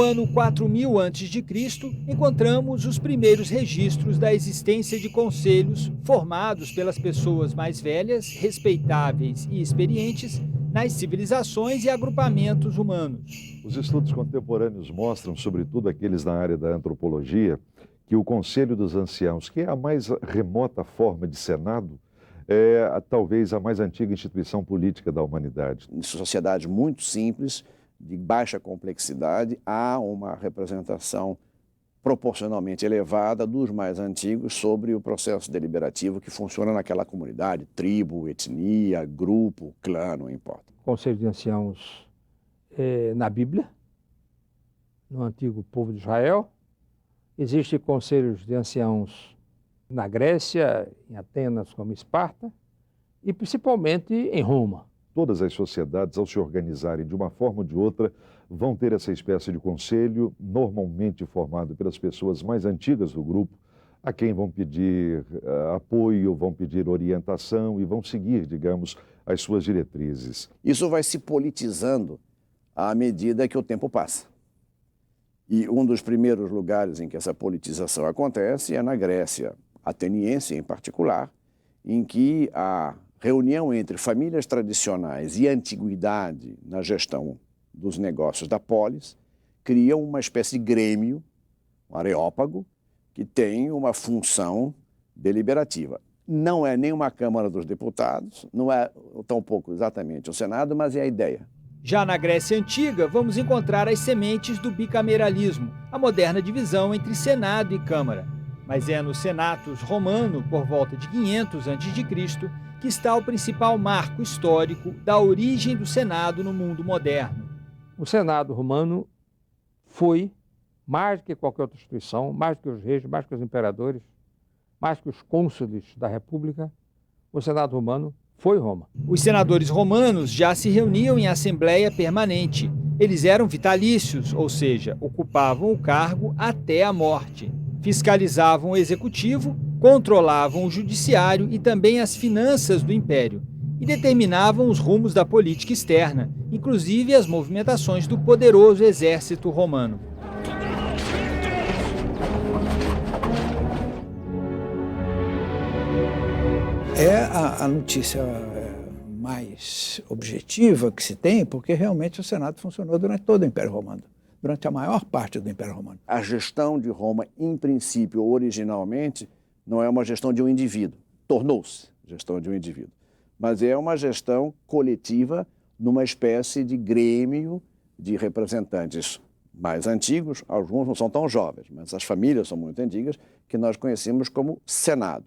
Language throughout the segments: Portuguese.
No ano 4000 a.C., encontramos os primeiros registros da existência de conselhos formados pelas pessoas mais velhas, respeitáveis e experientes nas civilizações e agrupamentos humanos. Os estudos contemporâneos mostram, sobretudo aqueles na área da antropologia, que o Conselho dos Anciãos, que é a mais remota forma de Senado, é talvez a mais antiga instituição política da humanidade. Em sociedades muito simples, de baixa complexidade, há uma representação proporcionalmente elevada dos mais antigos sobre o processo deliberativo que funciona naquela comunidade, tribo, etnia, grupo, clã, não importa. Conselho de Anciãos na Bíblia, no antigo povo de Israel. Existem conselhos de anciãos na Grécia, em Atenas como Esparta, e principalmente em Roma. Todas as sociedades, ao se organizarem de uma forma ou de outra, vão ter essa espécie de conselho, normalmente formado pelas pessoas mais antigas do grupo, a quem vão pedir apoio, vão pedir orientação e vão seguir, digamos, as suas diretrizes. Isso vai se politizando à medida que o tempo passa. E um dos primeiros lugares em que essa politização acontece é na Grécia ateniense, em particular, em que a reunião entre famílias tradicionais e antiguidade na gestão dos negócios da polis cria uma espécie de grêmio, um areópago, que tem uma função deliberativa. Não é nem uma Câmara dos Deputados, não é tampouco exatamente o Senado, mas é a ideia. Já na Grécia Antiga, vamos encontrar as sementes do bicameralismo, a moderna divisão entre Senado e Câmara. Mas é no Senatus Romano, por volta de 500 a.C., que está o principal marco histórico da origem do Senado no mundo moderno. O Senado romano foi, mais do que qualquer outra instituição, mais do que os reis, mais do que os imperadores, mais do que os cônsules da República, o Senado romano foi Roma. Os senadores romanos já se reuniam em assembleia permanente. Eles eram vitalícios, ou seja, ocupavam o cargo até a morte. Fiscalizavam o executivo, controlavam o judiciário e também as finanças do império, e determinavam os rumos da política externa, inclusive as movimentações do poderoso exército romano. É a notícia mais objetiva que se tem, porque realmente o Senado funcionou durante todo o Império Romano, durante a maior parte do Império Romano. A gestão de Roma, em princípio, originalmente, não é uma gestão de um indivíduo, tornou-se gestão de um indivíduo, mas é uma gestão coletiva numa espécie de grêmio de representantes mais antigos, alguns não são tão jovens, mas as famílias são muito antigas, que nós conhecemos como Senado,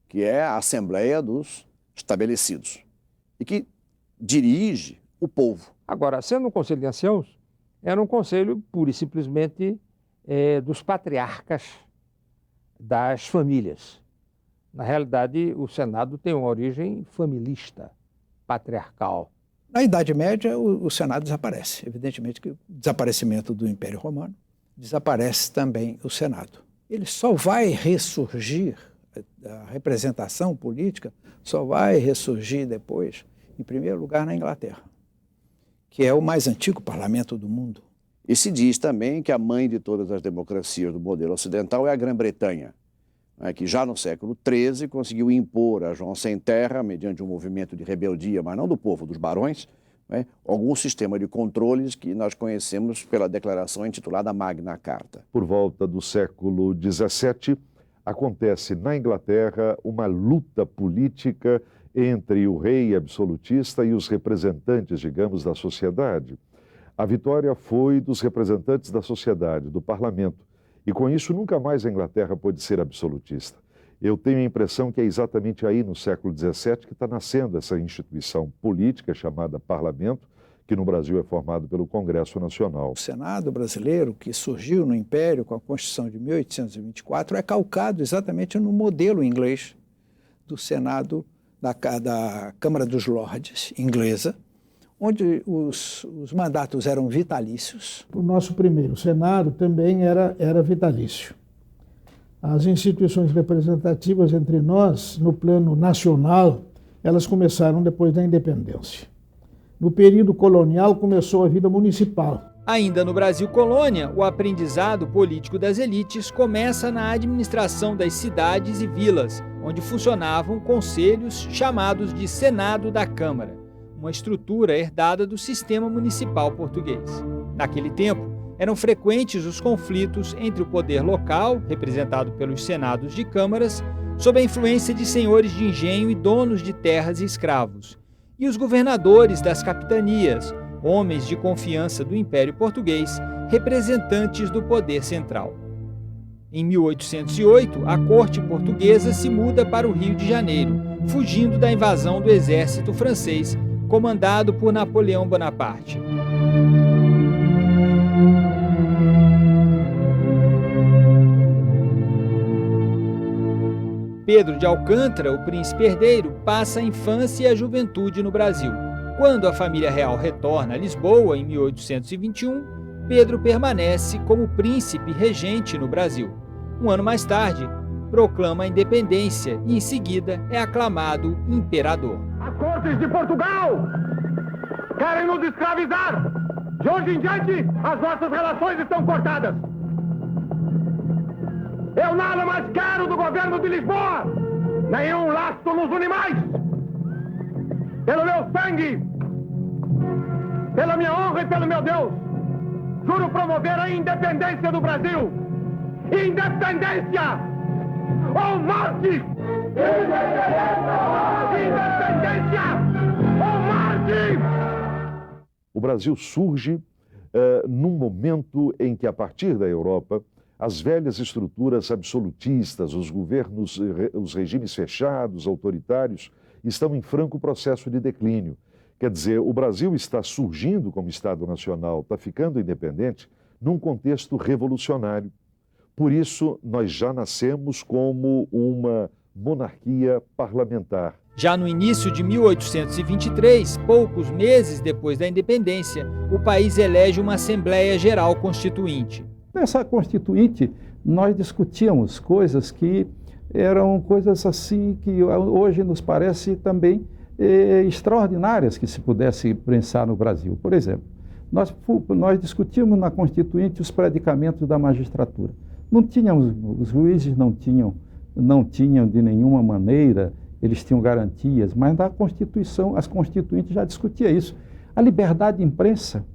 que é a Assembleia dos Estabelecidos, e que dirige o povo. Agora, sendo um conselho de anciãos, era um conselho pura e simplesmente dos patriarcas das famílias. Na realidade, o Senado tem uma origem familista, patriarcal. Na Idade Média, o Senado desaparece. Evidentemente que o desaparecimento do Império Romano desaparece também o Senado. Ele só vai ressurgir, a representação política só vai ressurgir depois, em primeiro lugar, na Inglaterra, que é o mais antigo parlamento do mundo. E se diz também que a mãe de todas as democracias do modelo ocidental é a Grã-Bretanha, que já no século XIII conseguiu impor a João Sem Terra, mediante um movimento de rebeldia, mas não do povo, dos barões, algum sistema de controles que nós conhecemos pela declaração intitulada Magna Carta. Por volta do século XVII, acontece na Inglaterra uma luta política entre o rei absolutista e os representantes, digamos, da sociedade. A vitória foi dos representantes da sociedade, do parlamento, e com isso nunca mais a Inglaterra pôde ser absolutista. Eu tenho a impressão que é exatamente aí no século XVII que está nascendo essa instituição política chamada parlamento, que no Brasil é formado pelo Congresso Nacional. O Senado brasileiro, que surgiu no Império com a Constituição de 1824, é calcado exatamente no modelo inglês do Senado da Câmara dos Lordes inglesa, onde os mandatos eram vitalícios. O nosso primeiro Senado também era vitalício. As instituições representativas entre nós, no plano nacional, elas começaram depois da independência. No período colonial começou a vida municipal. Ainda no Brasil colônia, o aprendizado político das elites começa na administração das cidades e vilas, onde funcionavam conselhos chamados de Senado da Câmara, uma estrutura herdada do sistema municipal português. Naquele tempo, eram frequentes os conflitos entre o poder local, representado pelos senados de câmaras, sob a influência de senhores de engenho e donos de terras e escravos, e os governadores das capitanias, homens de confiança do Império Português, representantes do poder central. Em 1808, a corte portuguesa se muda para o Rio de Janeiro, fugindo da invasão do exército francês, comandado por Napoleão Bonaparte. Pedro de Alcântara, o príncipe herdeiro, passa a infância e a juventude no Brasil. Quando a família real retorna a Lisboa, em 1821, Pedro permanece como príncipe regente no Brasil. Um ano mais tarde, proclama a independência e, em seguida, é aclamado imperador. As cortes de Portugal querem nos escravizar. De hoje em diante, as nossas relações estão cortadas. Eu nada mais quero do governo de Lisboa, nenhum laço nos une mais. Pelo meu sangue, pela minha honra e pelo meu Deus, juro promover a independência do Brasil. Independência ou morte! Independência ou morte! O Brasil surge num momento em que, a partir da Europa, as velhas estruturas absolutistas, os governos, os regimes fechados, autoritários, estão em franco processo de declínio. Quer dizer, o Brasil está surgindo como Estado Nacional, está ficando independente, num contexto revolucionário. Por isso, nós já nascemos como uma monarquia parlamentar. Já no início de 1823, poucos meses depois da independência, o país elege uma Assembleia Geral Constituinte. Nessa Constituinte, nós discutíamos coisas que eram coisas assim que hoje nos parece também extraordinárias que se pudesse pensar no Brasil. Por exemplo, nós discutimos na Constituinte os predicamentos da magistratura. Não tínhamos, os juízes não tinham de nenhuma maneira, eles tinham garantias, mas na Constituição, as Constituintes já discutiam isso. A liberdade de imprensa,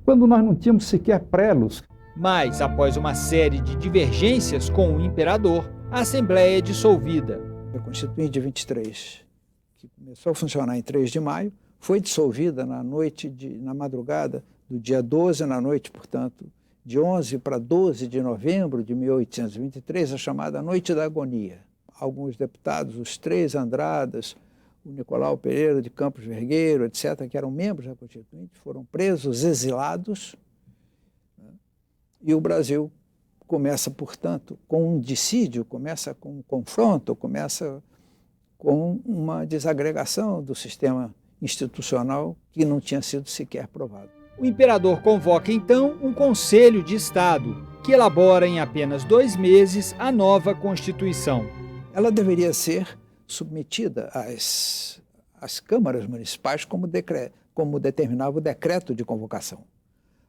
quando nós não tínhamos sequer prelos. Mas, após uma série de divergências com o imperador, a Assembleia é dissolvida. A Constituinte de 23, que começou a funcionar em 3 de maio, foi dissolvida na madrugada do dia 12, na noite, portanto, de 11 para 12 de novembro de 1823, a chamada Noite da Agonia. Alguns deputados, os 3 Andradas, o Nicolau Pereira de Campos Vergueiro, etc., que eram membros da Constituinte, foram presos, exilados, e o Brasil começa, portanto, com um dissídio, começa com um confronto, começa com uma desagregação do sistema institucional que não tinha sido sequer provado. O imperador convoca, então, um Conselho de Estado, que elabora em apenas 2 meses a nova Constituição. Ela deveria ser submetida às câmaras municipais como determinava o decreto de convocação.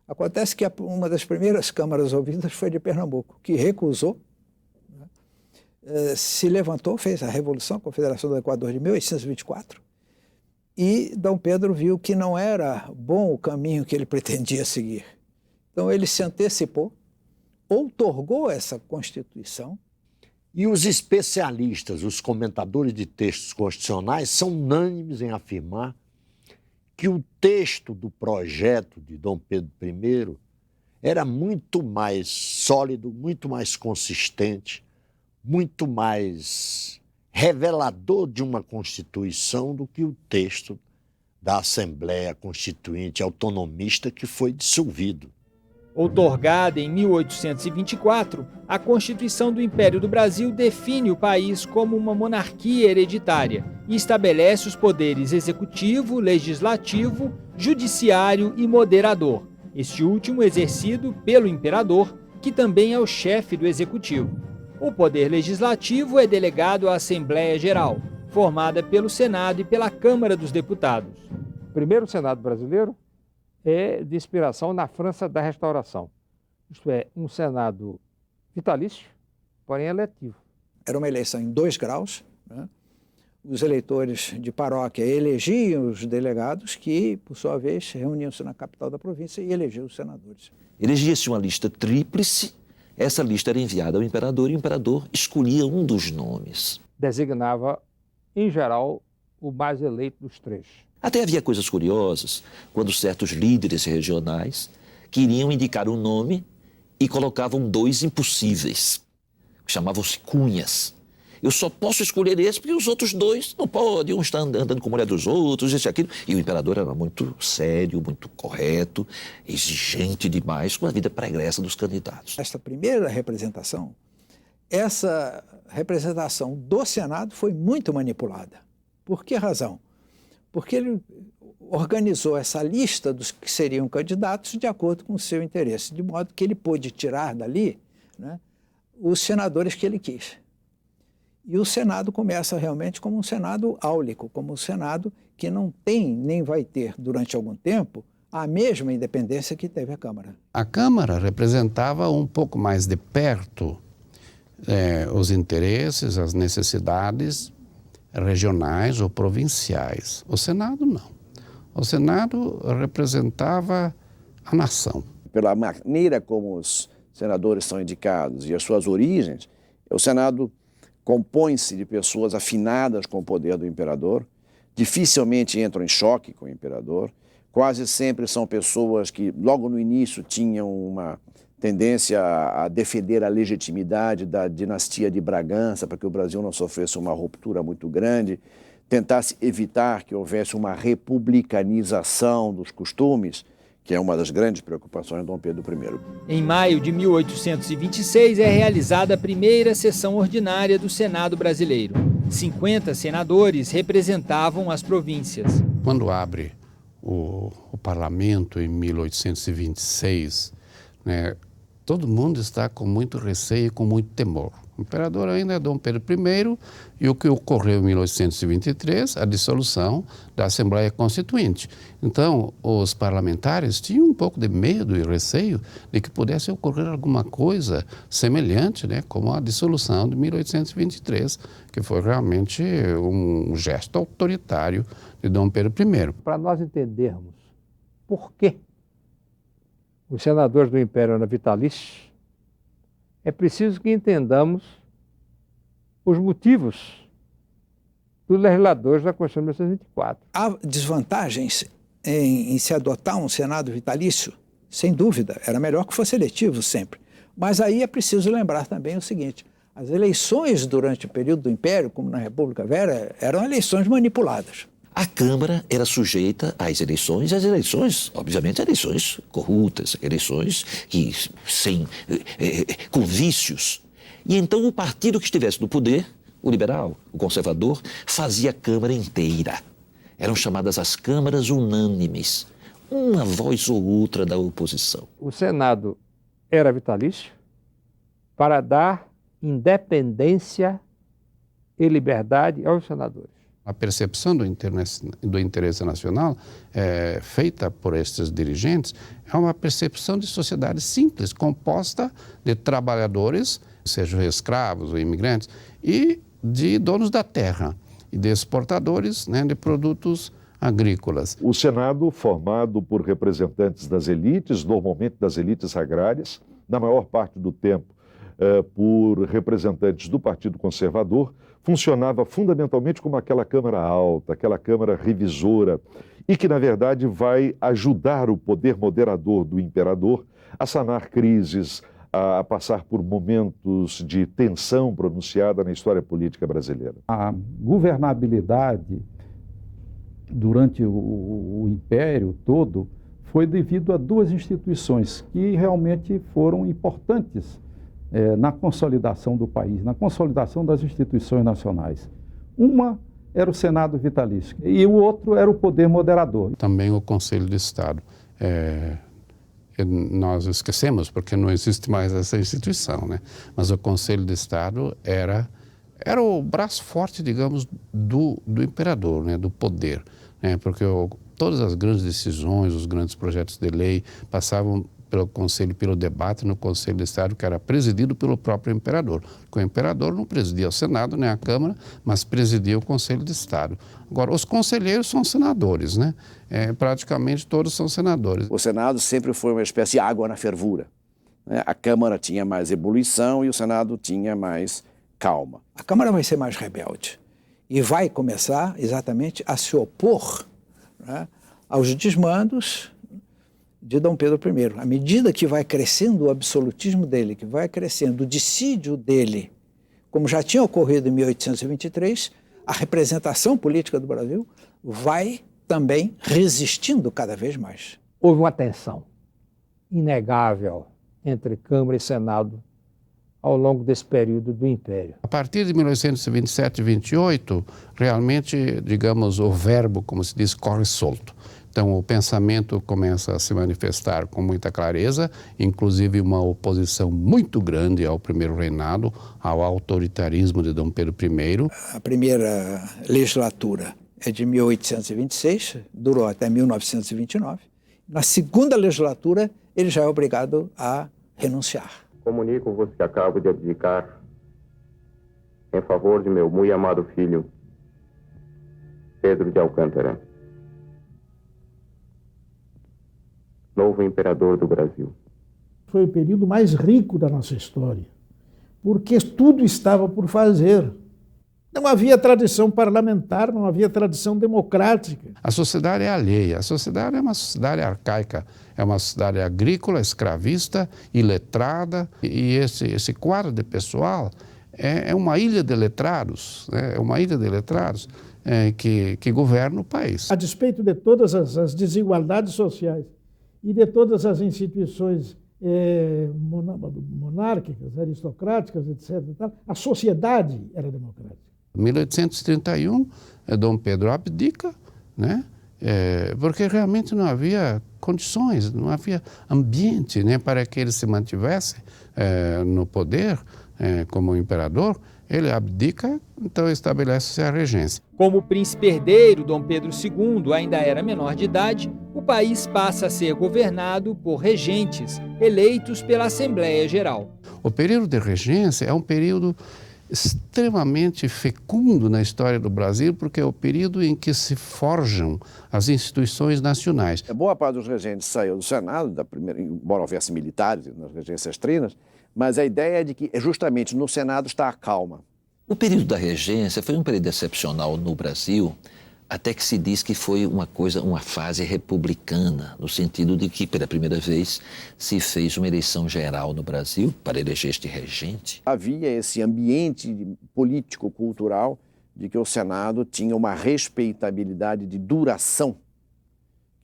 Acontece que uma das primeiras câmaras ouvidas foi de Pernambuco, que recusou, se levantou, fez a Revolução, a Confederação do Equador de 1824, e Dom Pedro viu que não era bom o caminho que ele pretendia seguir. Então ele se antecipou, outorgou essa Constituição. E os especialistas, os comentadores de textos constitucionais, são unânimes em afirmar que o texto do projeto de Dom Pedro I era muito mais sólido, muito mais consistente, muito mais revelador de uma Constituição do que o texto da Assembleia Constituinte Autonomista que foi dissolvido. Outorgada em 1824, a Constituição do Império do Brasil define o país como uma monarquia hereditária e estabelece os poderes executivo, legislativo, judiciário e moderador, este último exercido pelo imperador, que também é o chefe do executivo. O poder legislativo é delegado à Assembleia Geral, formada pelo Senado e pela Câmara dos Deputados. O primeiro Senado brasileiro é de inspiração na França da Restauração. Isto é, um Senado vitalício, porém eletivo. Era uma eleição em 2 graus, né? Os eleitores de paróquia elegiam os delegados que, por sua vez, reuniam-se na capital da província e elegiam os senadores. Elegia-se uma lista tríplice, essa lista era enviada ao imperador e o imperador escolhia um dos nomes. Designava, em geral, o mais eleito dos 3. Até havia coisas curiosas, quando certos líderes regionais queriam indicar um nome e colocavam 2 impossíveis, chamavam-se cunhas. Eu só posso escolher esse porque os outros 2 não podem, um está andando com a mulher dos outros, esse e aquilo. E o imperador era muito sério, muito correto, exigente demais com a vida pregressa dos candidatos. Esta primeira representação, essa representação do Senado foi muito manipulada. Por que razão? Porque ele organizou essa lista dos que seriam candidatos de acordo com o seu interesse, de modo que ele pôde tirar dali, né, os senadores que ele quis. E o Senado começa realmente como um Senado áulico, como um Senado que não tem, nem vai ter, durante algum tempo, a mesma independência que teve a Câmara. A Câmara representava um pouco mais de perto os interesses, as necessidades regionais ou provinciais. O Senado não. O Senado representava a nação. Pela maneira como os senadores são indicados e as suas origens, o Senado compõe-se de pessoas afinadas com o poder do imperador, dificilmente entram em choque com o imperador, quase sempre são pessoas que logo no início tinham uma tendência a defender a legitimidade da dinastia de Bragança para que o Brasil não sofresse uma ruptura muito grande, tentasse evitar que houvesse uma republicanização dos costumes, que é uma das grandes preocupações de Dom Pedro I. Em maio de 1826 é realizada a primeira sessão ordinária do Senado brasileiro. 50 senadores representavam as províncias. Quando abre o parlamento em 1826, né, todo mundo está com muito receio e com muito temor. O imperador ainda é Dom Pedro I e o que ocorreu em 1823, a dissolução da Assembleia Constituinte. Então, os parlamentares tinham um pouco de medo e receio de que pudesse ocorrer alguma coisa semelhante, né, como a dissolução de 1823, que foi realmente um gesto autoritário de Dom Pedro I. Para nós entendermos por que os senadores do Império eram vitalícios, é preciso que entendamos os motivos dos legisladores da Constituição de 1924. Há desvantagens em se adotar um Senado vitalício? Sem dúvida, era melhor que fosse eletivo sempre. Mas aí é preciso lembrar também o seguinte, as eleições durante o período do Império, como na República Velha, eram eleições manipuladas. A Câmara era sujeita às eleições, obviamente, eleições corruptas, eleições com vícios. E então o partido que estivesse no poder, o liberal, o conservador, fazia a Câmara inteira. Eram chamadas as câmaras unânimes, uma voz ou outra da oposição. O Senado era vitalício para dar independência e liberdade aos senadores. A percepção do interesse nacional feita por estes dirigentes é uma percepção de sociedade simples, composta de trabalhadores, sejam escravos ou imigrantes, e de donos da terra, e de exportadores, né, de produtos agrícolas. O Senado, formado por representantes das elites, normalmente das elites agrárias, na maior parte do tempo por representantes do Partido Conservador, funcionava fundamentalmente como aquela Câmara Alta, aquela Câmara revisora, e que, na verdade, vai ajudar o poder moderador do imperador a sanar crises, a passar por momentos de tensão pronunciada na história política brasileira. A governabilidade durante o Império todo foi devido a 2 instituições que realmente foram importantes na consolidação do país, na consolidação das instituições nacionais. Uma era o Senado vitalício e o outro era o poder moderador. Também o Conselho de Estado. Nós esquecemos porque não existe mais essa instituição, né? Mas o Conselho de Estado era o braço forte, digamos, do imperador, né? Do poder, né? Porque todas as grandes decisões, os grandes projetos de lei passavam pelo Conselho, pelo debate no Conselho de Estado, que era presidido pelo próprio imperador. Porque o imperador não presidia o Senado nem a Câmara, mas presidia o Conselho de Estado. Agora, os conselheiros são senadores, né? Praticamente todos são senadores. O Senado sempre foi uma espécie de água na fervura, né? A Câmara tinha mais ebulição e o Senado tinha mais calma. A Câmara vai ser mais rebelde e vai começar exatamente a se opor, né, aos desmandos de Dom Pedro I. À medida que vai crescendo o absolutismo dele, que vai crescendo o dissídio dele, como já tinha ocorrido em 1823, a representação política do Brasil vai também resistindo cada vez mais. Houve uma tensão inegável entre Câmara e Senado ao longo desse período do Império. A partir de 1827 e 28, realmente, digamos, o verbo, como se diz, corre solto. Então, o pensamento começa a se manifestar com muita clareza, inclusive uma oposição muito grande ao primeiro reinado, ao autoritarismo de Dom Pedro I. A primeira legislatura é de 1826, durou até 1929. Na segunda legislatura, ele já é obrigado a renunciar. Comunico-vos que acabo de abdicar em favor de meu muito amado filho, Pedro de Alcântara, novo imperador do Brasil. Foi o período mais rico da nossa história, porque tudo estava por fazer. Não havia tradição parlamentar, não havia tradição democrática. A sociedade é alheia, a sociedade é uma sociedade arcaica, é uma sociedade agrícola, escravista, iletrada, e esse quadro de pessoal é uma ilha de letrados, né? É uma ilha de letrados que governa o país. A despeito de todas as desigualdades sociais e de todas as instituições monárquicas, aristocráticas, etc., a sociedade era democrática. Em 1831, Dom Pedro abdica, né? Porque realmente não havia condições, não havia ambiente, né, para que ele se mantivesse no poder como imperador. Ele abdica, então estabelece-se a regência. Como o príncipe herdeiro Dom Pedro II ainda era menor de idade, o país passa a ser governado por regentes eleitos pela Assembleia Geral. O período de regência é um período extremamente fecundo na história do Brasil, porque é o período em que se forjam as instituições nacionais. Boa parte dos regentes saiu do Senado, embora houvesse militares nas regências trinas, mas a ideia é de que justamente no Senado está a calma. O período da regência foi um período excepcional no Brasil, até que se diz que foi uma fase republicana, no sentido de que, pela primeira vez, se fez uma eleição geral no Brasil para eleger este regente. Havia esse ambiente político-cultural de que o Senado tinha uma respeitabilidade de duração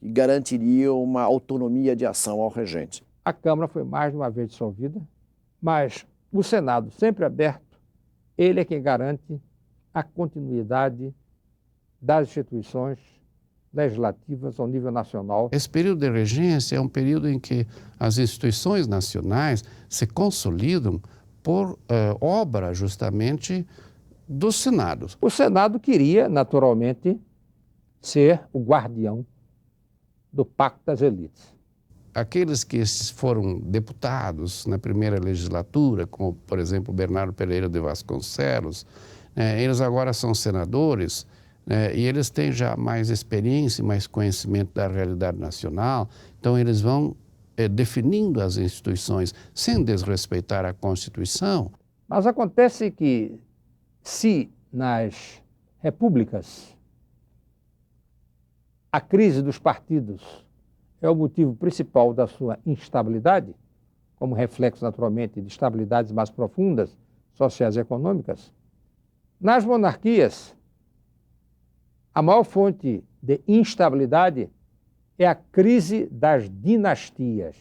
que garantiria uma autonomia de ação ao regente. A Câmara foi mais de uma vez dissolvida, mas o Senado, sempre aberto, ele é quem garante a continuidade das instituições legislativas ao nível nacional. Esse período de regência é um período em que as instituições nacionais se consolidam por obra, justamente, do Senado. O Senado queria, naturalmente, ser o guardião do Pacto das Elites. Aqueles que foram deputados na primeira legislatura, como, por exemplo, Bernardo Pereira de Vasconcelos, eles agora são senadores, e eles têm já mais experiência, mais conhecimento da realidade nacional, então eles vão definindo as instituições sem desrespeitar a Constituição. Mas acontece que, se nas repúblicas a crise dos partidos é o motivo principal da sua instabilidade, como reflexo, naturalmente, de estabilidades mais profundas, sociais e econômicas, nas monarquias, a maior fonte de instabilidade é a crise das dinastias.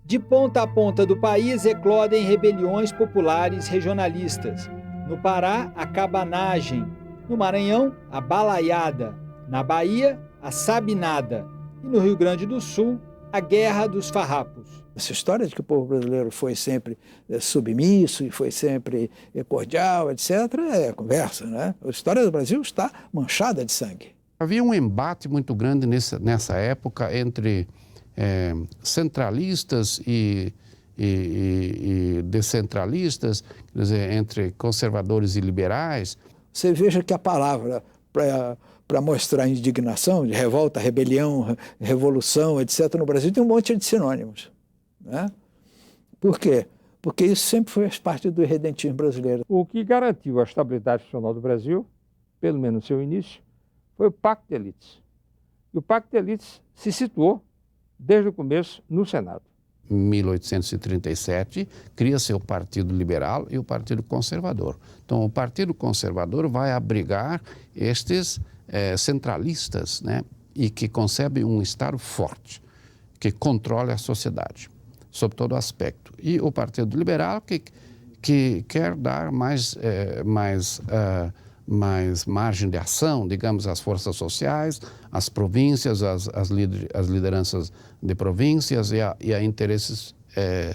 De ponta a ponta do país eclodem rebeliões populares regionalistas. No Pará, a cabanagem. No Maranhão, a balaiada. Na Bahia, a sabinada. E no Rio Grande do Sul, a Guerra dos Farrapos. Essa história de que o povo brasileiro foi sempre submisso e foi sempre cordial, etc., é conversa, né? A história do Brasil está manchada de sangue. Havia um embate muito grande nessa época entre centralistas e descentralistas, quer dizer, entre conservadores e liberais. Você veja que a palavra para mostrar indignação, de revolta, rebelião, revolução, etc., no Brasil tem um monte de sinônimos, né? Por quê? Porque isso sempre fez parte do irredentismo brasileiro. O que garantiu a estabilidade institucional do Brasil, pelo menos no seu início, foi o Pacto de Elites. E o Pacto de Elites se situou, desde o começo, no Senado. Em 1837, cria-se o Partido Liberal e o Partido Conservador. Então, o Partido Conservador vai abrigar estes centralistas, né, e que concebem um Estado forte, que controle a sociedade, sob todo aspecto. E o Partido Liberal, que quer dar mais margem de ação, digamos, às forças sociais, às províncias, às lideranças de províncias e a interesses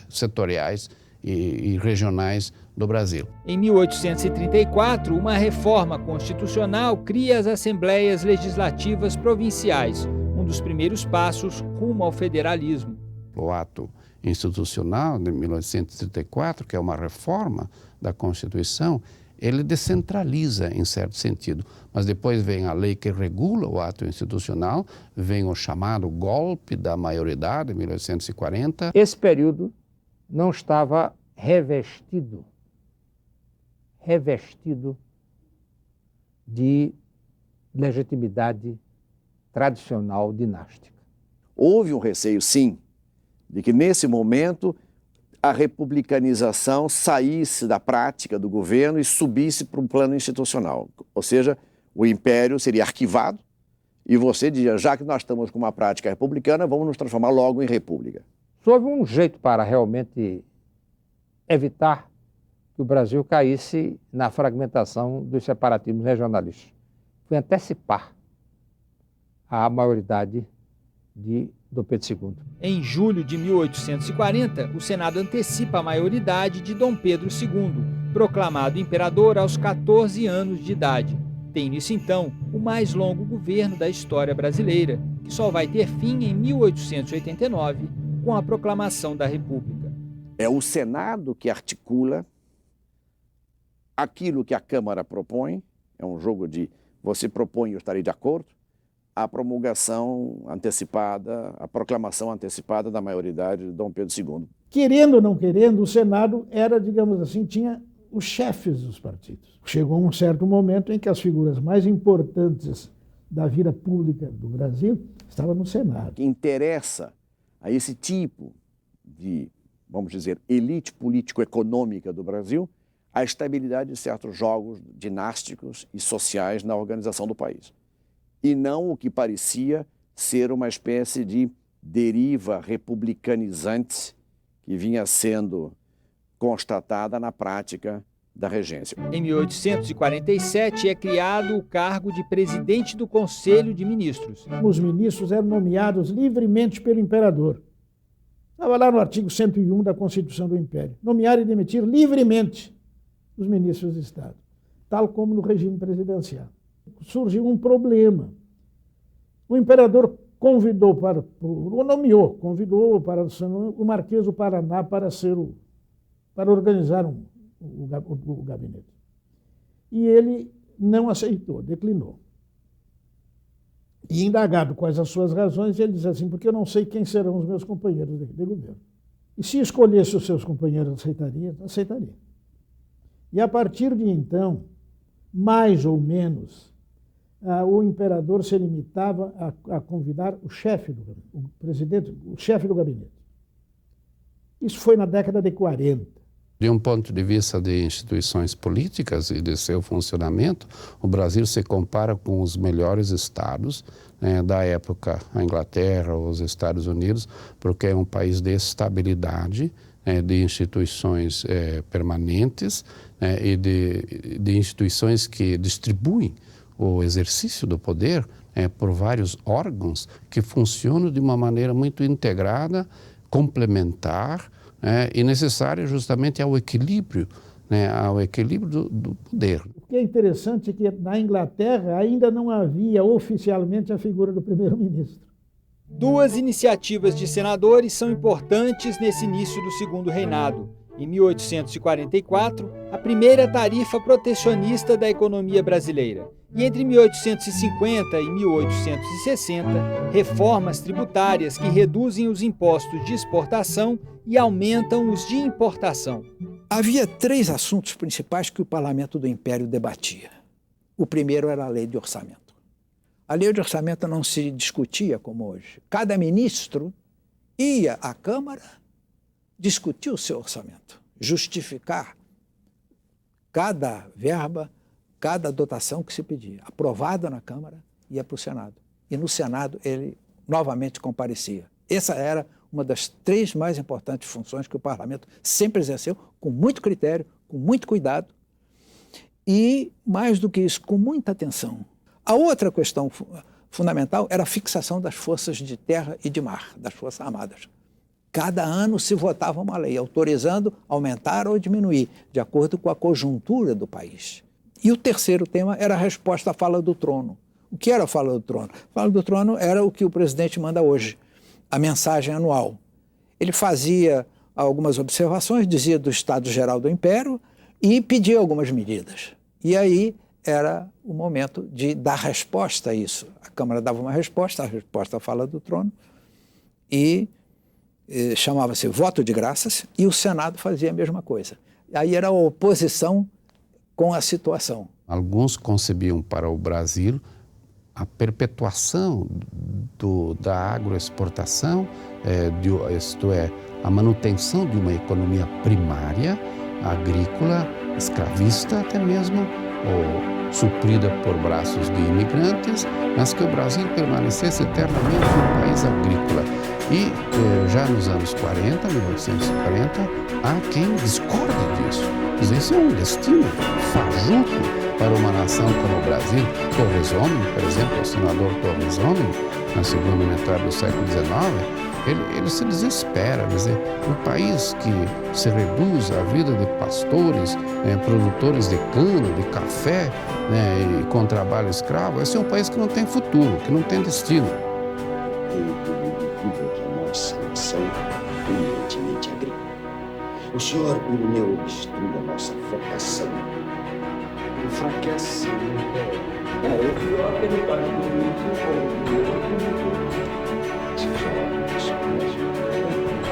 setoriais e regionais do Brasil. Em 1834, uma reforma constitucional cria as Assembleias Legislativas Provinciais, um dos primeiros passos rumo ao federalismo. O ato institucional de 1834, que é uma reforma da Constituição, ele descentraliza em certo sentido, mas depois vem a lei que regula o ato institucional, vem o chamado golpe da maioridade, 1840. Esse período não estava revestido de legitimidade tradicional dinástica. Houve um receio, sim, de que nesse momento a republicanização saísse da prática do governo e subisse para um plano institucional. Ou seja, o império seria arquivado e você dizia, já que nós estamos com uma prática republicana, vamos nos transformar logo em república. Houve um jeito para realmente evitar que o Brasil caísse na fragmentação dos separatismos regionalistas. Foi antecipar a maioridade de Dom Pedro II. Em julho de 1840, o Senado antecipa a maioridade de Dom Pedro II, proclamado imperador aos 14 anos de idade. Tem início, então, o mais longo governo da história brasileira, que só vai ter fim em 1889, com a proclamação da República. É o Senado que articula aquilo que a Câmara propõe, é um jogo de você propõe e eu estarei de acordo, a promulgação antecipada, a proclamação antecipada da maioridade de Dom Pedro II. Querendo ou não querendo, o Senado era, digamos assim, tinha os chefes dos partidos. Chegou um certo momento em que as figuras mais importantes da vida pública do Brasil estavam no Senado. O que interessa a esse tipo de, vamos dizer, elite político-econômica do Brasil, a estabilidade de certos jogos dinásticos e sociais na organização do país. E não o que parecia ser uma espécie de deriva republicanizante que vinha sendo constatada na prática da regência. Em 1847 é criado o cargo de presidente do Conselho de Ministros. Os ministros eram nomeados livremente pelo imperador. Estava lá no artigo 101 da Constituição do Império. Nomear e demitir livremente os ministros de Estado, tal como no regime presidencial. Surgiu um problema. O imperador convidou para o Marquês do Paraná para organizar o gabinete. E ele não aceitou, declinou. E indagado quais as suas razões, ele diz assim, porque eu não sei quem serão os meus companheiros de governo. E se escolhesse os seus companheiros, aceitaria? Aceitaria. E a partir de então, mais ou menos, o imperador se limitava a convidar o chefe do gabinete, o presidente, o chefe do gabinete. Isso foi na década de 40. De um ponto de vista de instituições políticas e de seu funcionamento, o Brasil se compara com os melhores estados, né, da época, a Inglaterra ou os Estados Unidos, porque é um país de estabilidade, de instituições permanentes, e de instituições que distribuem o exercício do poder por vários órgãos que funcionam de uma maneira muito integrada, complementar, e necessária justamente ao equilíbrio né, ao equilíbrio do poder. O que é interessante é que na Inglaterra ainda não havia oficialmente a figura do primeiro-ministro. Duas iniciativas de senadores são importantes nesse início do segundo reinado. Em 1844, a primeira tarifa protecionista da economia brasileira. E entre 1850 e 1860, reformas tributárias que reduzem os impostos de exportação e aumentam os de importação. Havia 3 assuntos principais que o parlamento do Império debatia. O primeiro era a lei de orçamento. A lei de orçamento não se discutia como hoje. Cada ministro ia à Câmara discutir o seu orçamento, justificar cada verba, cada dotação que se pedia. Aprovada na Câmara, ia para o Senado. E no Senado ele novamente comparecia. Essa era uma das 3 mais importantes funções que o parlamento sempre exerceu, com muito critério, com muito cuidado e, mais do que isso, com muita atenção. A outra questão fundamental era a fixação das forças de terra e de mar, das Forças Armadas. Cada ano se votava uma lei autorizando aumentar ou diminuir, de acordo com a conjuntura do país. E o terceiro tema era a resposta à fala do trono. O que era a fala do trono? A fala do trono era o que o presidente manda hoje, a mensagem anual. Ele fazia algumas observações, dizia do estado geral do Império e pedia algumas medidas. E aí era o momento de dar resposta a isso. A Câmara dava uma resposta, a resposta à fala do trono, e chamava-se voto de graças, e o Senado fazia a mesma coisa. Aí era a oposição com a situação. Alguns concebiam para o Brasil a perpetuação da agroexportação, isto é, a manutenção de uma economia primária, agrícola, escravista até mesmo, ou suprida por braços de imigrantes, mas que o Brasil permanecesse eternamente um país agrícola. E já nos anos 40, 1840, há quem discorde disso. Esse é um destino fajuto para uma nação como o Brasil. Torres Homem, por exemplo, o senador Torres Homem, na segunda metade do século XIX, ele se desespera. Quer dizer, um país que se reduz à vida de pastores, produtores de cana, de café, né, e com trabalho escravo, esse é um país que não tem futuro, que não tem destino. Nossa nação é eminentemente agrícola. O senhor Irineu obstrui a nossa vocação. Enfraquece o império. O pior território do mundo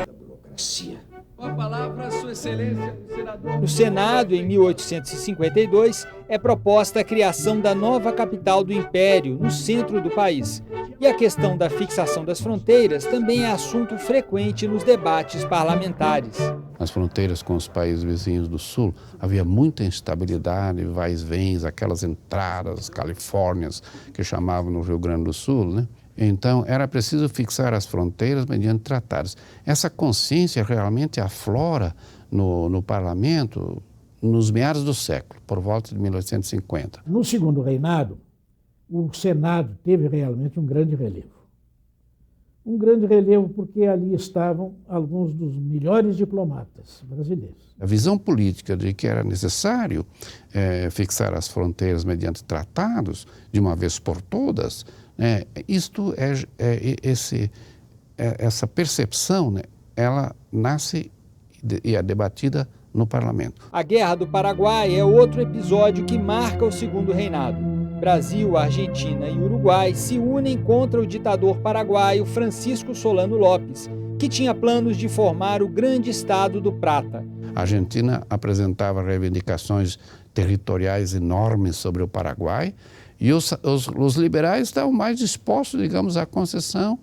da burocracia. Com a palavra, Sua Excelência, o senador. No Senado, em 1852, é proposta a criação da nova capital do Império, no centro do país. E a questão da fixação das fronteiras também é assunto frequente nos debates parlamentares. Nas fronteiras com os países vizinhos do Sul, havia muita instabilidade, vais-vens, aquelas entradas califórnias que chamavam no Rio Grande do Sul, né? Então, era preciso fixar as fronteiras mediante tratados. Essa consciência realmente aflora no parlamento nos meados do século, por volta de 1850. No segundo reinado, o Senado teve realmente um grande relevo. Um grande relevo porque ali estavam alguns dos melhores diplomatas brasileiros. A visão política de que era necessário fixar as fronteiras mediante tratados, de uma vez por todas, essa percepção, né, ela nasce e é debatida no parlamento. A Guerra do Paraguai é outro episódio que marca o segundo reinado. Brasil, Argentina e Uruguai se unem contra o ditador paraguaio Francisco Solano Lopes, que tinha planos de formar o grande estado do Prata. A Argentina apresentava reivindicações territoriais enormes sobre o Paraguai e os liberais estavam mais dispostos, digamos, à concessão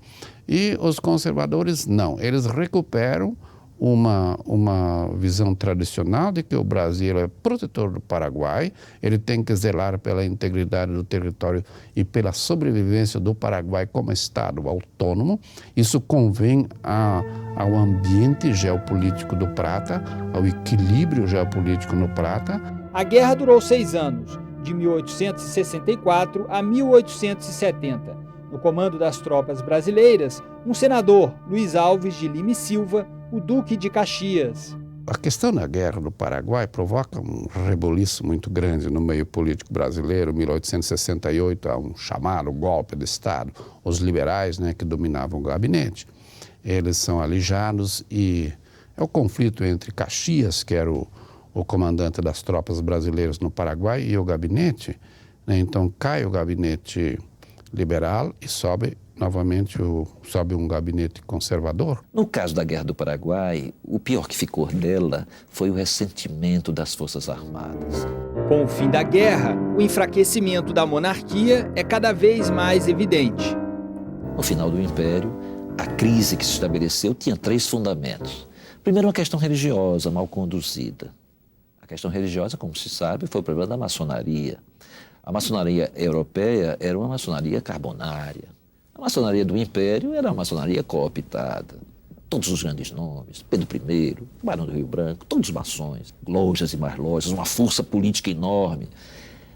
e os conservadores não. Eles recuperam uma visão tradicional de que o Brasil é protetor do Paraguai, ele tem que zelar pela integridade do território e pela sobrevivência do Paraguai como Estado autônomo. Isso convém ao ambiente geopolítico do Prata, ao equilíbrio geopolítico no Prata. A guerra durou 6 anos, de 1864 a 1870. No comando das tropas brasileiras, um senador, Luiz Alves de Lima e Silva, o Duque de Caxias. A questão da guerra do Paraguai provoca um reboliço muito grande no meio político brasileiro. Em 1868 há um chamado golpe de Estado. Os liberais, né, que dominavam o gabinete, eles são alijados e é o conflito entre Caxias, que era o comandante das tropas brasileiras no Paraguai, e o gabinete, né? Então cai o gabinete liberal e sobe novamente sobe um gabinete conservador. No caso da Guerra do Paraguai, o pior que ficou dela foi o ressentimento das Forças Armadas. Com o fim da guerra, o enfraquecimento da monarquia é cada vez mais evidente. No final do Império, a crise que se estabeleceu tinha 3 fundamentos. Primeiro, uma questão religiosa mal conduzida. A questão religiosa, como se sabe, foi o problema da maçonaria. A maçonaria europeia era uma maçonaria carbonária. A maçonaria do Império era uma maçonaria cooptada. Todos os grandes nomes, Pedro I, Barão do Rio Branco, todos os maçons, lojas e mais lojas, uma força política enorme.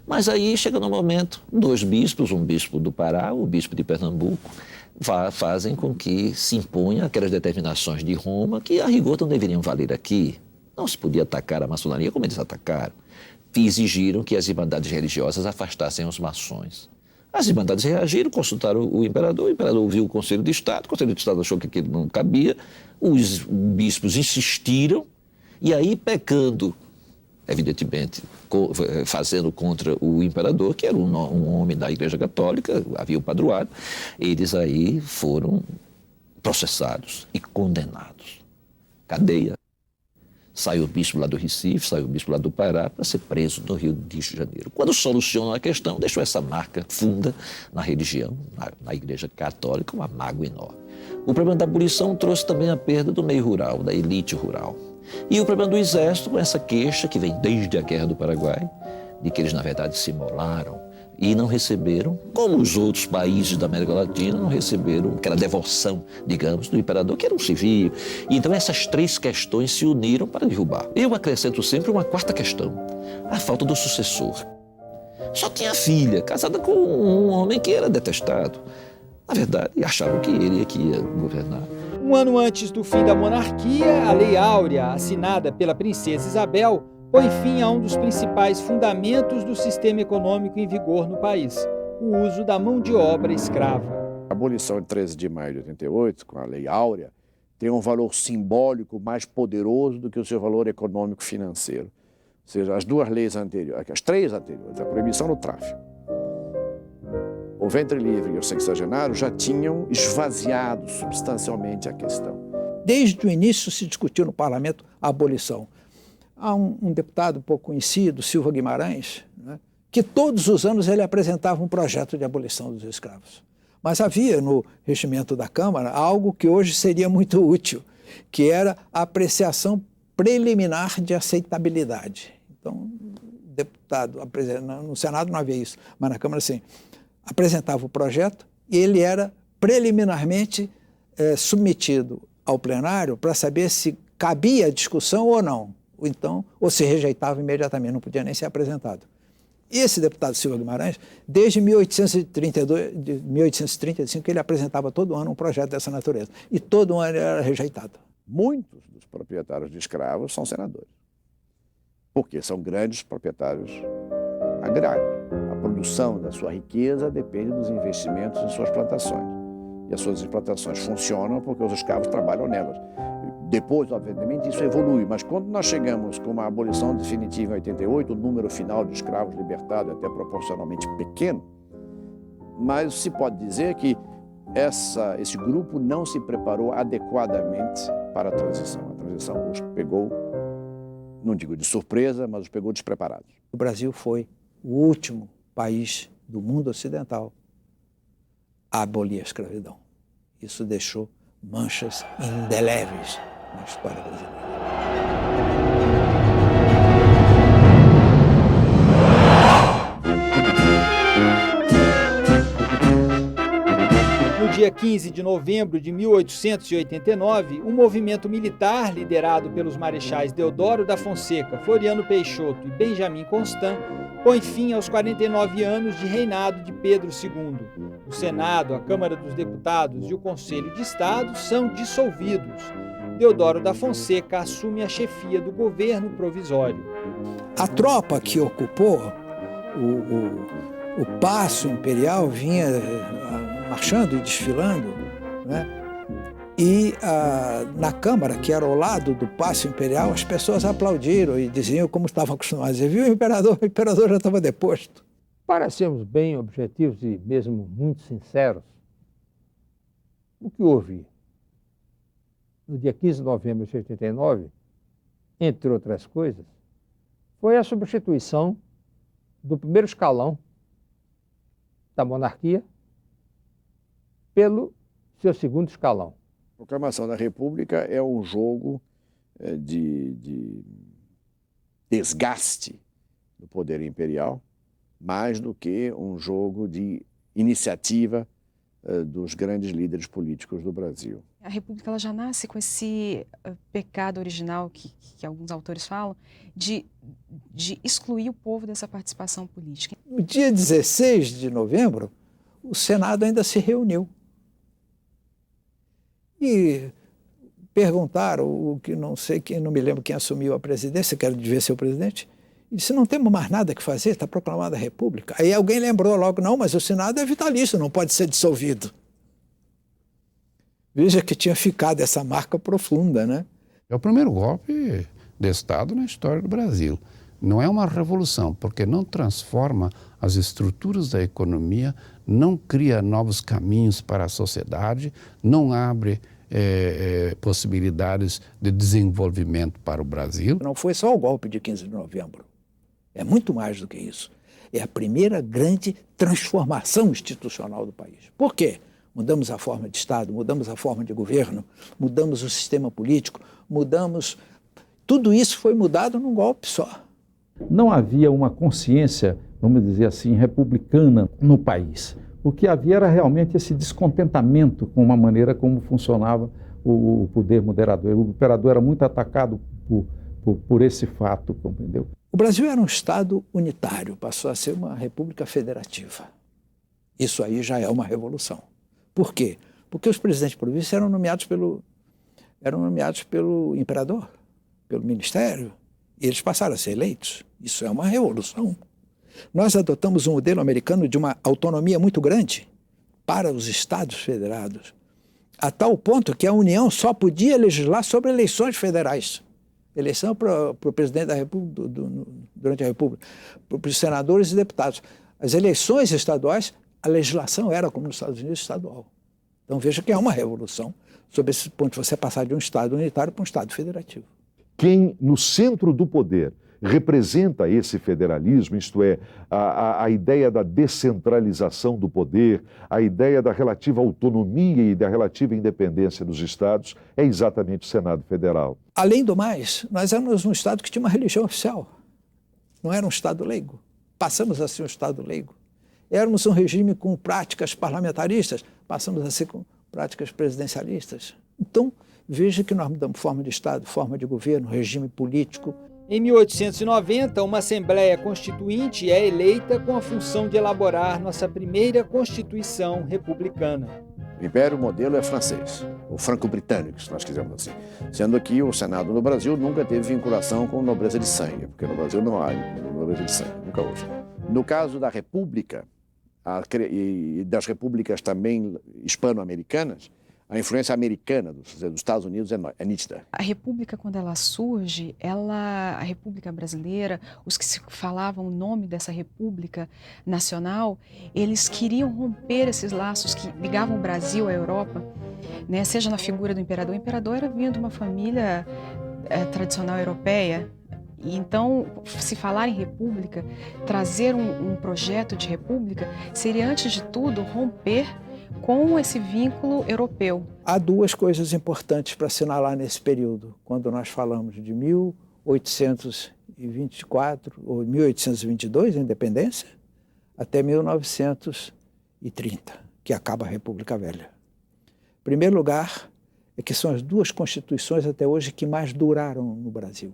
Mas aí chega no momento, 2 bispos, um bispo do Pará, o bispo de Pernambuco, fazem com que se imponham aquelas determinações de Roma que, a rigor, não deveriam valer aqui. Não se podia atacar a maçonaria como eles atacaram. E exigiram que as irmandades religiosas afastassem os maçons. As irmandades reagiram, consultaram o imperador ouviu o Conselho de Estado, o Conselho de Estado achou que aquilo não cabia, os bispos insistiram, e aí pecando, evidentemente, fazendo contra o imperador, que era um homem da Igreja Católica, havia o padroado, eles aí foram processados e condenados. Cadeia. Saiu o bispo lá do Recife, saiu o bispo lá do Pará para ser preso no Rio de Janeiro. Quando solucionam a questão, deixou essa marca funda na religião, na Igreja Católica, uma mágoa enorme. O problema da abolição trouxe também a perda do meio rural, da elite rural. E o problema do Exército, com essa queixa que vem desde a Guerra do Paraguai, de que eles, na verdade, se imolaram e não receberam, como os outros países da América Latina, não receberam aquela devoção, digamos, do imperador, que era um civil. E então essas 3 questões se uniram para derrubar. Eu acrescento sempre uma 4ª questão, a falta do sucessor. Só tinha filha, casada com um homem que era detestado. Na verdade, achavam que ele é que ia governar. Um ano antes do fim da monarquia, a Lei Áurea, assinada pela princesa Isabel, põe fim a um dos principais fundamentos do sistema econômico em vigor no país, o uso da mão de obra escrava. A abolição de 13 de maio de 88, com a Lei Áurea, tem um valor simbólico mais poderoso do que o seu valor econômico-financeiro. Ou seja, as 2 leis anteriores, as 3 anteriores, a proibição do tráfico, o ventre livre e o sexagenário já tinham esvaziado substancialmente a questão. Desde o início se discutiu no parlamento a abolição. Há um deputado pouco conhecido, Silva Guimarães, né, que todos os anos ele apresentava um projeto de abolição dos escravos. Mas havia no regimento da Câmara algo que hoje seria muito útil, que era a apreciação preliminar de aceitabilidade. Então, o deputado, no Senado não havia isso, mas na Câmara sim, apresentava o projeto e ele era preliminarmente submetido ao plenário para saber se cabia a discussão ou não. Ou se rejeitava imediatamente, não podia nem ser apresentado. Esse deputado Silva Guimarães, desde 1835, ele apresentava todo ano um projeto dessa natureza. E todo ano ele era rejeitado. Muitos dos proprietários de escravos são senadores, porque são grandes proprietários agrários. A produção da sua riqueza depende dos investimentos em suas plantações. E as suas plantações funcionam porque os escravos trabalham nelas. Depois, obviamente, isso evolui, mas quando nós chegamos com uma abolição definitiva em 88, o número final de escravos libertados é até proporcionalmente pequeno, mas se pode dizer que esse grupo não se preparou adequadamente para a transição. A transição os pegou, não digo de surpresa, mas os pegou despreparados. O Brasil foi o último país do mundo ocidental a abolir a escravidão. Isso deixou manchas indeléveis na história brasileira. No dia 15 de novembro de 1889, um movimento militar liderado pelos marechais Deodoro da Fonseca, Floriano Peixoto e Benjamin Constant põe fim aos 49 anos de reinado de Pedro II. O Senado, a Câmara dos Deputados e o Conselho de Estado são dissolvidos. Deodoro da Fonseca assume a chefia do governo provisório. A tropa que ocupou o Paço Imperial vinha marchando e desfilando, né? E na Câmara, que era ao lado do Paço Imperial, as pessoas aplaudiram e diziam como estavam acostumadas a dizer: viu, o imperador já estava deposto. Para sermos bem objetivos e mesmo muito sinceros, o que houve no dia 15 de novembro de 89, entre outras coisas, foi a substituição do primeiro escalão da monarquia pelo seu segundo escalão. A proclamação da República é um jogo de desgaste do poder imperial, mais do que um jogo de iniciativa dos grandes líderes políticos do Brasil. A República ela já nasce com esse pecado original que alguns autores falam, de excluir o povo dessa participação política. No dia 16 de novembro, o Senado ainda se reuniu. E perguntaram, o que não sei, não me lembro quem assumiu a presidência, que devia ser o presidente, e disse: não temos mais nada que fazer, está proclamada a República. Aí alguém lembrou logo: não, mas o Senado é vitalício, não pode ser dissolvido. Veja que tinha ficado essa marca profunda, né? É o primeiro golpe de Estado na história do Brasil. Não é uma revolução, porque não transforma as estruturas da economia, não cria novos caminhos para a sociedade, não abre possibilidades de desenvolvimento para o Brasil. Não foi só o golpe de 15 de novembro. É muito mais do que isso. É a primeira grande transformação institucional do país. Por quê? Mudamos a forma de Estado, mudamos a forma de governo, mudamos o sistema político, mudamos... Tudo isso foi mudado num golpe só. Não havia uma consciência, vamos dizer assim, republicana no país. O que havia era realmente esse descontentamento com a maneira como funcionava o poder moderador. O imperador era muito atacado por esse fato, compreendeu? O Brasil era um Estado unitário, passou a ser uma república federativa. Isso aí já é uma revolução. Por quê? Porque os presidentes províncias eram nomeados pelo imperador, pelo ministério, e eles passaram a ser eleitos. Isso é uma revolução. Nós adotamos um modelo americano de uma autonomia muito grande para os Estados federados, a tal ponto que a União só podia legislar sobre eleições federais. Eleição para o presidente da República, durante a República, para os senadores e deputados. As eleições estaduais, a legislação era, como nos Estados Unidos, estadual. Então veja que é uma revolução, sob esse ponto, você passar de um Estado unitário para um Estado federativo. Quem, no centro do poder, representa esse federalismo, isto é, a ideia da descentralização do poder, a ideia da relativa autonomia e da relativa independência dos Estados, é exatamente o Senado Federal. Além do mais, nós éramos um Estado que tinha uma religião oficial. Não era um Estado leigo. Passamos a ser um Estado leigo. Éramos um regime com práticas parlamentaristas, passamos a ser com práticas presidencialistas. Então, veja que nós mudamos forma de Estado, forma de governo, regime político. Em 1890, uma Assembleia Constituinte é eleita com a função de elaborar nossa primeira Constituição republicana. O Império modelo é francês, ou franco-britânico, se nós quisermos assim. Sendo que o Senado no Brasil nunca teve vinculação com nobreza de sangue, porque no Brasil não há nobreza de sangue, nunca houve. No caso da República, e das repúblicas também hispano-americanas, a influência americana dos Estados Unidos é nítida. A República, quando ela surge, a República Brasileira, os que se falavam o nome dessa República Nacional, eles queriam romper esses laços que ligavam o Brasil à Europa, né? Seja na figura do imperador. O imperador era vindo de uma família tradicional europeia. E então, se falar em república, trazer um projeto de república, seria, antes de tudo, romper com esse vínculo europeu. Há duas coisas importantes para assinalar nesse período, quando nós falamos de 1824 ou 1822, a independência, até 1930, que acaba a República Velha. Em primeiro lugar, é que são as duas constituições até hoje que mais duraram no Brasil.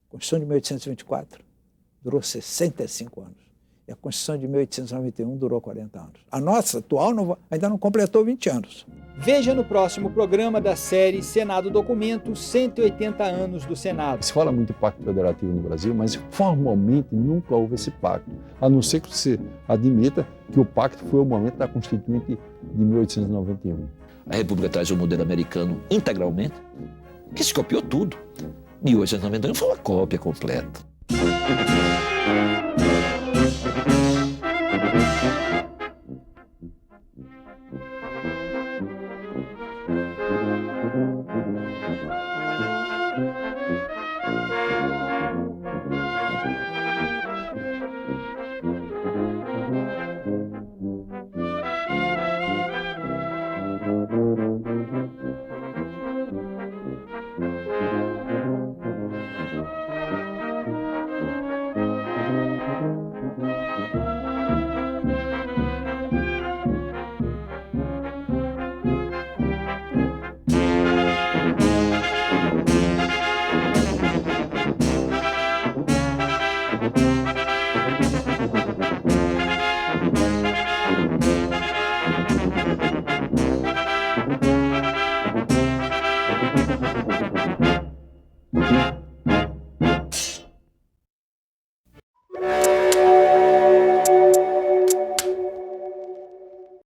A Constituição de 1824 durou 65 anos. E a Constituição de 1891 durou 40 anos. A nossa atual ainda não completou 20 anos. Veja no próximo programa da série Senado Documento 180 anos do Senado. Se fala muito de pacto federativo no Brasil, mas formalmente nunca houve esse pacto, a não ser que se admita que o pacto foi o momento da Constituinte de 1891. A República traz o modelo americano integralmente, que se copiou tudo. 1891 foi uma cópia completa. Thank you.